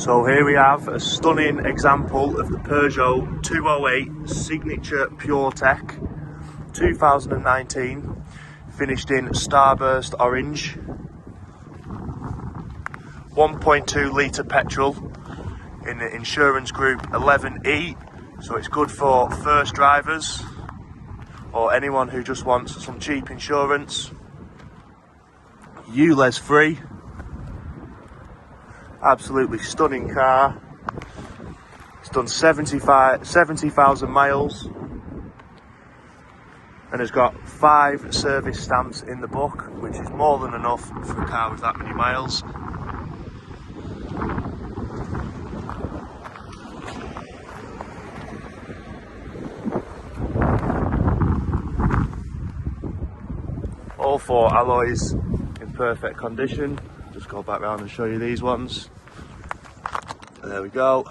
So here we have a stunning example of the Peugeot 208 Signature PureTech 2019, finished in Sunburst Orange, 1.2 litre petrol in the insurance group 11E, so it's good for first drivers or anyone who just wants some cheap insurance. ULEZ free. Absolutely stunning car. It's done 70,000 miles and has got 5 service stamps in the book, which is more than enough for a car with that many miles. All 4 alloys in perfect condition. Just go back round and show you these ones. There we go.